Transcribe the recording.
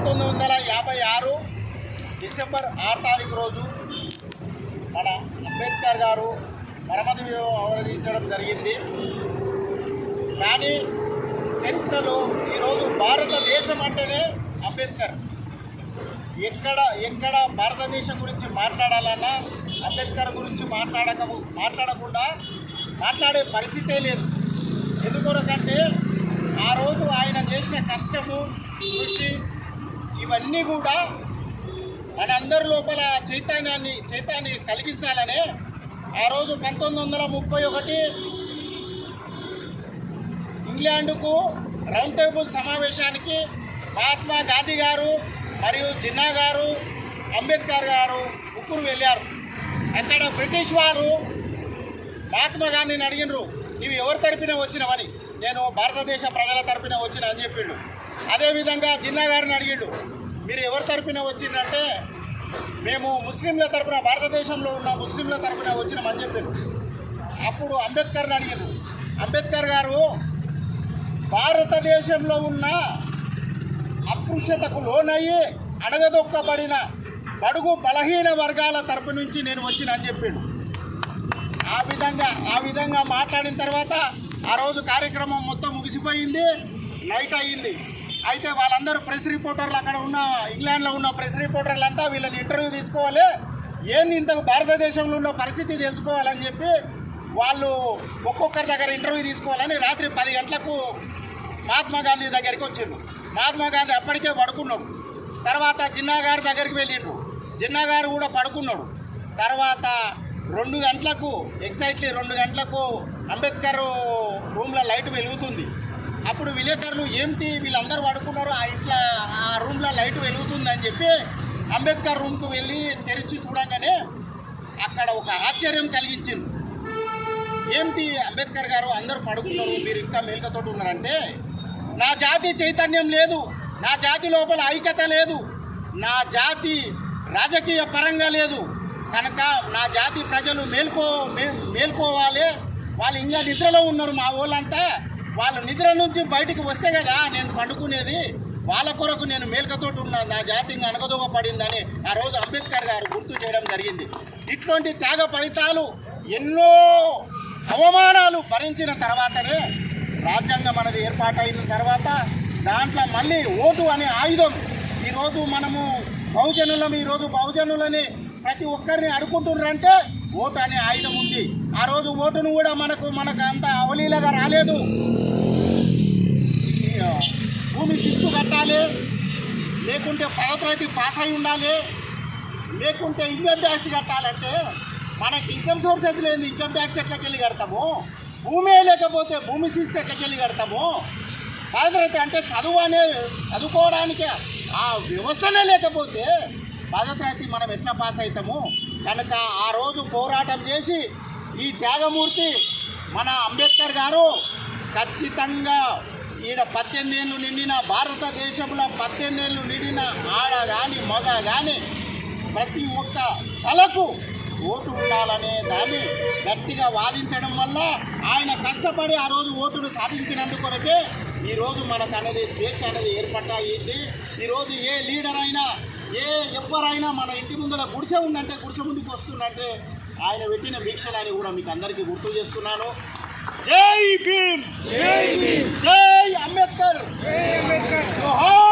1956 December 6 తారీఖు రోజు మన అంబేద్కర్ గారు పరమతి అవతరించడం జరిగింది. కానీ చరిత్రలో ఈరోజు భారతదేశం అంటేనే అంబేద్కర్. ఎక్కడ భారతదేశం గురించి మాట్లాడాలన్నా అంబేద్కర్ గురించి మాట్లాడకుండా మాట్లాడే పరిస్థితే లేదు. ఎందుకొరకంటే ఆ రోజు ఆయన చేసిన కష్టము, కృషి ఇవన్నీ కూడా మనందరి లోపల చైతన్యాన్ని కలిగించాలనే ఆ రోజు 1931 ఇంగ్లాండ్కు రౌండ్ టేబుల్ సమావేశానికి మహాత్మా గాంధీ గారు మరియు జిన్నా గారు, అంబేద్కర్ గారు ముగ్గురు వెళ్ళారు. అక్కడ బ్రిటిష్ వారు మహాత్మా గాంధీని అడిగినారు, నీవు ఎవరి తరపున వచ్చినవని. నేను భారతదేశ ప్రజల తరపున వచ్చిన అని చెప్పిండు. అదేవిధంగా జిన్నా గారిని అడిగిండు, మీరు ఎవరి తరపున వచ్చిందంటే మేము ముస్లింల తరపున, భారతదేశంలో ఉన్న ముస్లింల తరపున వచ్చినామని చెప్పిండు. అప్పుడు అంబేద్కర్ని అడిగిండు. అంబేద్కర్ గారు భారతదేశంలో ఉన్న అస్పృశ్యతకు లోనయ్యి అణగదొక్కబడిన బడుగు బలహీన వర్గాల తరపు నుంచి నేను వచ్చిన అని చెప్పిండు. ఆ విధంగా మాట్లాడిన తర్వాత ఆ రోజు కార్యక్రమం మొత్తం ముగిసిపోయింది, నైట్ అయ్యింది. అయితే వాళ్ళందరూ ప్రెస్ రిపోర్టర్లు, అక్కడ ఉన్న ఇంగ్లాండ్లో ఉన్న ప్రెస్ రిపోర్టర్లు అంతా వీళ్ళని ఇంటర్వ్యూ తీసుకోవాలి, ఏంది ఇంత భారతదేశంలో ఉన్న పరిస్థితి తెలుసుకోవాలని చెప్పి వాళ్ళు ఒక్కొక్కరి దగ్గర ఇంటర్వ్యూ తీసుకోవాలని రాత్రి 10 గంటలకు మహాత్మా గాంధీ దగ్గరికి వచ్చిండు. మహాత్మా గాంధీ అప్పటికే పడుకున్నాడు. తర్వాత జిన్నా గారి దగ్గరికి వెళ్ళిండు. జిన్నా గారు కూడా పడుకున్నాడు. తర్వాత 2 గంటలకు ఎగ్జాక్ట్లీ 2 గంటలకు అంబేద్కర్ రూమ్లో లైట్ వెలుగుతుంది. అప్పుడు విలేకరులు ఏమిటి వీళ్ళందరూ పడుకున్నారు, ఆ రూమ్లో లైట్ వెలుగుతుంది అని చెప్పి అంబేద్కర్ రూమ్కు వెళ్ళి తెరిచి చూడగానే అక్కడ ఒక ఆశ్చర్యం కలిగించింది. ఏమిటి అంబేద్కర్ గారు అందరూ పడుకున్నారు, మీరు ఇంకా మేల్కతోటి ఉన్నారంటే, నా జాతి చైతన్యం లేదు, నా జాతి లోపల ఐక్యత లేదు, నా జాతి రాజకీయ పరంగా లేదు కనుక నా జాతి ప్రజలు మేల్కోవాలి. వాళ్ళు ఇంకా నిద్రలో ఉన్నారు, మా వాళ్ళంతా వాళ్ళు నిద్ర నుంచి బయటికి వస్తే కదా నేను పండుకునేది, వాళ్ళ కొరకు నేను మేల్కతోటి ఉన్నా, నా జాతి ఇంకా అనగదొగపడిందని ఆ రోజు అంబేద్కర్ గారు గుర్తు చేయడం జరిగింది. ఇటువంటి త్యాగ ఫలితాలు, ఎన్నో అవమానాలు భరించిన తర్వాతనే రాజ్యాంగం అనేది ఏర్పాటైన తర్వాత దాంట్లో మళ్ళీ ఓటు అనే ఆయుధం. ఈరోజు మనము బహుజనులని ప్రతి ఒక్కరిని అడుక్కుంటున్నారంటే ఓటు అనే ఆయుధం ఉంది. ఆ రోజు ఓటును కూడా మనకు అంత అవలీలగా రాలేదు. భూమి శిస్తు కట్టాలి, లేకుంటే 10వ తరగతి పాస్ అయి ఉండాలి, లేకుంటే ఇన్కమ్ ట్యాక్స్ కట్టాలంటే మనకి ఇన్కమ్ సోర్సెస్ లేదు, ఇన్కమ్ ట్యాక్స్ ఎట్లకెళ్ళి కడతాము, భూమి లేకపోతే భూమి శిస్తు ఎట్లకెళ్ళి కడతాము, 10వ తరగతి అంటే చదువుకోవడానికి ఆ వ్యవస్థనే లేకపోతే 10వ తరగతి మనం ఎట్లా పాస్ అవుతాము. కనుక ఆ రోజు పోరాటం చేసి ఈ త్యాగమూర్తి మన అంబేద్కర్ గారు ఖచ్చితంగా ఈయన 18 ఏళ్ళు నిండిన, భారతదేశంలో 18 ఏళ్ళు నిండిన ఆడ కానీ మగ కానీ ప్రతి ఒక్క తలకు ఓటు ఉండాలనే దాన్ని గట్టిగా వాదించడం వల్ల ఆయన కష్టపడి ఆ రోజు ఓటును సాధించినందుకొరకే ఈరోజు మనకు అనేది స్వేచ్ఛ అనేది ఏర్పడ్డాయింది. ఈరోజు ఏ లీడర్ అయినా, ఎవరైనా మన ఇంటి ముందర గుడిసె ఉందంటే, గుడిసె ముందుకు వస్తుందంటే ఆయన పెట్టిన భిక్షలని కూడా మీకు అందరికీ గుర్తు చేస్తున్నాను. జై భీమ్, జై అంబేద్కర్, జోహార్.